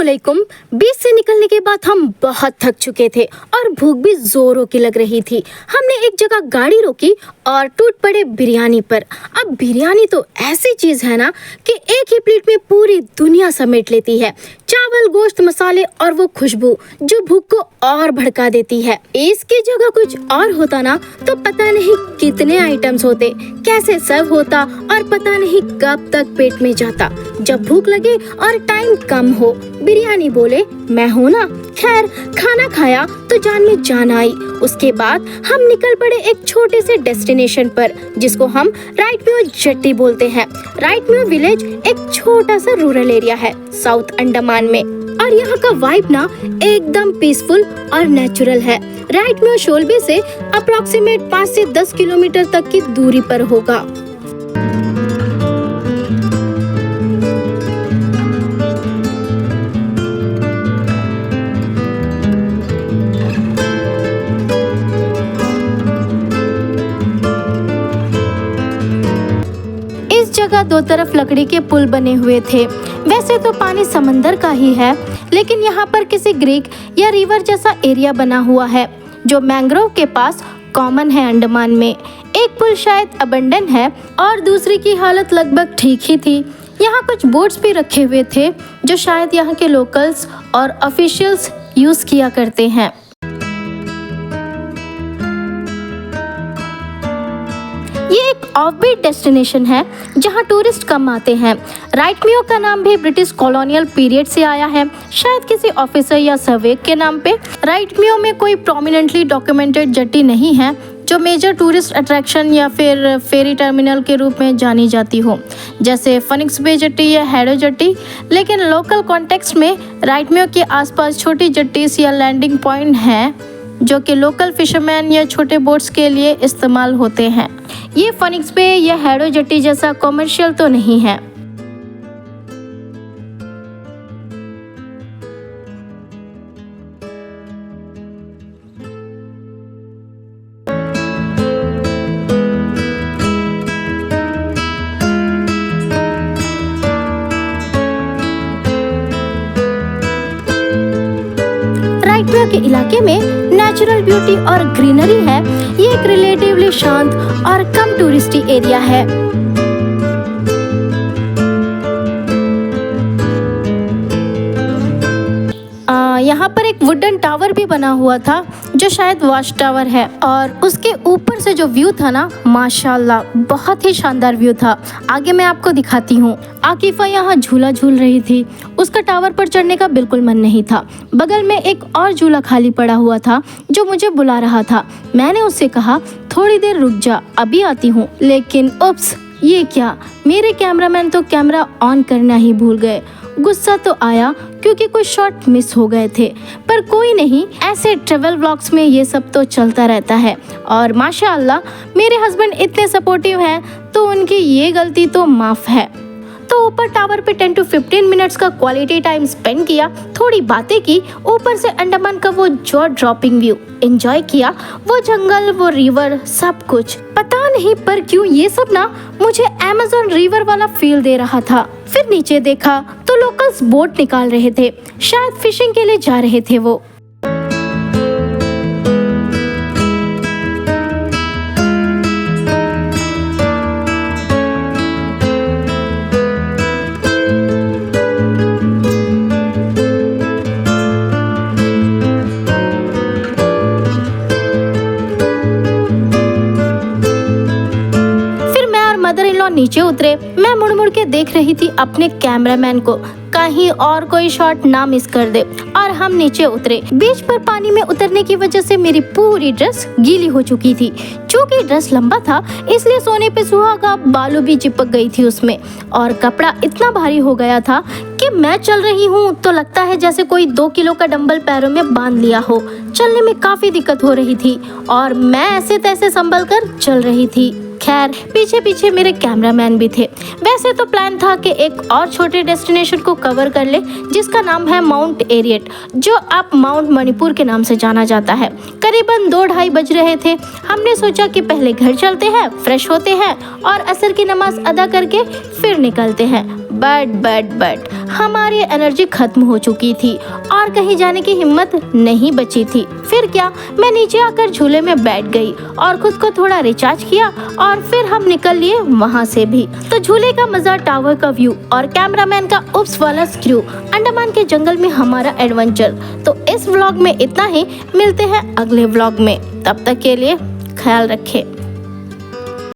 अस्सलामुअलैकुम। बीच से निकलने के बाद हम बहुत थक चुके थे और भूख भी जोरों की लग रही थी। हमने एक जगह गाड़ी रोकी और टूट पड़े बिरयानी पर। अब बिरयानी तो ऐसी चीज है ना कि एक ही प्लेट में पूरी दुनिया समेट लेती है। चावल, गोश्त, मसाले और वो खुशबू जो भूख को और भड़का देती है। इसकी जगह कुछ और होता ना तो पता नहीं कितने आइटम्स होते, कैसे सर्व होता और पता नहीं कब तक पेट में जाता। जब भूख लगे और टाइम कम हो, बिरयानी बोले मैं हूँ ना। खैर, खाना खाया तो जान में जान आई। उसके बाद हम निकल पड़े एक छोटे से डेस्टिनेशन पर जिसको हम राइट म्यो जट्टी बोलते हैं। राइट म्यो विलेज एक छोटा सा रूरल एरिया है साउथ अंडमान में और यहाँ का वाइब ना एकदम पीसफुल और नेचुरल है। राइट म्यो शोलबे से अप्रोक्सीमेट 5 से 10 किलोमीटर तक की दूरी पर होगा। इस जगह दो तरफ लकड़ी के पुल बने हुए थे। वैसे तो पानी समंदर का ही है, लेकिन यहाँ पर किसी ग्रीक या रिवर जैसा एरिया बना हुआ है जो मैंग्रोव के पास कॉमन है अंडमान में। एक पुल शायद अबंडन है और दूसरी की हालत लगभग ठीक ही थी। यहाँ कुछ बोट्स भी रखे हुए थे जो शायद यहाँ के लोकल्स और ऑफिशियल्स यूज किया करते हैं। ये एक ऑफबीट डेस्टिनेशन है जहाँ टूरिस्ट कम आते हैं। राइट म्यो का नाम भी ब्रिटिश कॉलोनियल पीरियड से आया है, शायद किसी ऑफिसर या सर्वेयर के नाम पे। राइट म्यो में कोई प्रोमिनेंटली डॉक्यूमेंटेड जेट्टी नहीं है जो मेजर टूरिस्ट अट्रैक्शन या फिर फेरी टर्मिनल के रूप में जानी जाती हो, जैसे फनिक्स बे जेट्टी या हैडो जेट्टी। लेकिन लोकल कॉन्टेक्स्ट में राइट म्यो के आसपास छोटी जेट्टीज या लैंडिंग पॉइंट हैं जो कि लोकल फिशरमैन या छोटे बोट्स के लिए इस्तेमाल होते हैं। ये फनिक्स बे या हैडो जेट्टी जैसा कॉमर्शियल तो नहीं है। राइट म्यो के इलाके में नेचुरल ब्यूटी और ग्रीनरी है। ये एक रिलेटिवली शांत और कम टूरिस्टी एरिया है। यहाँ पर एक वुडन टावर भी बना हुआ था जो शायद वॉच टावर है और उसके ऊपर से जो व्यू था ना, माशाल्लाह बहुत ही शानदार व्यू था। आगे मैं आपको दिखाती हूँ। आकिफा यहाँ झूला झूल रही थी। उसका टावर पर चढ़ने का बिल्कुल मन नहीं था। बगल में एक और झूला खाली पड़ा हुआ था जो मुझे बुला रहा था। मैंने उससे कहा थोड़ी देर रुक जा, अभी आती हूँ। लेकिन उप्स, ये क्या, मेरे कैमरामैन तो कैमरा ऑन करना ही भूल गए। गुस्सा तो आया क्योंकि कुछ शॉट मिस हो गए थे, पर कोई नहीं, ऐसे ट्रेवल व्लॉग्स में ये सब तो चलता रहता है। और माशाअल्लाह मेरे हस्बैंड इतने सपोर्टिव हैं तो उनकी ये गलती तो माफ़ है। तो ऊपर टावर पे 10 to 15 मिनट्स का क्वालिटी टाइम स्पेंड किया, थोड़ी बातें की, ऊपर से अंडमान का वो जॉ ड्रॉपिंग व्यू एंजॉय किया। वो जंगल, वो रिवर, सब कुछ पता नहीं पर क्यों ये सब ना मुझे अमेज़न रिवर वाला फील दे रहा था। फिर नीचे देखा तो लोकल्स बोट निकाल रहे थे, शायद फिशिंग के लिए जा रहे थे वो। नीचे उतरे। मैं मुड़ मुड़ के देख रही थी अपने कैमरामैन को, कहीं और कोई शॉट ना मिस कर दे। और हम नीचे उतरे। बीच पर पानी में उतरने की वजह से मेरी पूरी ड्रेस गीली हो चुकी थी। चूंकि ड्रेस लंबा था इसलिए सोने पे सुहागा बालू भी चिपक गई थी उसमें, और कपड़ा इतना भारी हो गया था कि मैं चल रही हूँ तो लगता है जैसे कोई 2 किलो का डंबल पैरों में बांध लिया हो। चलने में काफी दिक्कत हो रही थी और मैं ऐसे तैसे संभल कर चल रही थी। खैर, पीछे पीछे मेरे कैमरामैन भी थे। वैसे तो प्लान था कि एक और छोटे डेस्टिनेशन को कवर कर ले जिसका नाम है माउंट एरियट, जो अब माउंट मणिपुर के नाम से जाना जाता है। करीबन 2-2:30 बज रहे थे। हमने सोचा कि पहले घर चलते हैं, फ्रेश होते हैं और असर की नमाज अदा करके फिर निकलते हैं। बट हमारी एनर्जी खत्म हो चुकी थी और कहीं जाने की हिम्मत नहीं बची थी। फिर क्या, मैं नीचे आकर झूले में बैठ गई और खुद को थोड़ा रिचार्ज किया और फिर हम निकल लिए वहाँ से भी। तो झूले का मजा, टावर का व्यू और कैमरामैन का उप्स वाला स्क्रू, अंडमान के जंगल में हमारा एडवेंचर। तो इस व्लॉग में इतना ही, मिलते हैं अगले व्लॉग में, तब तक के लिए ख्याल रखें।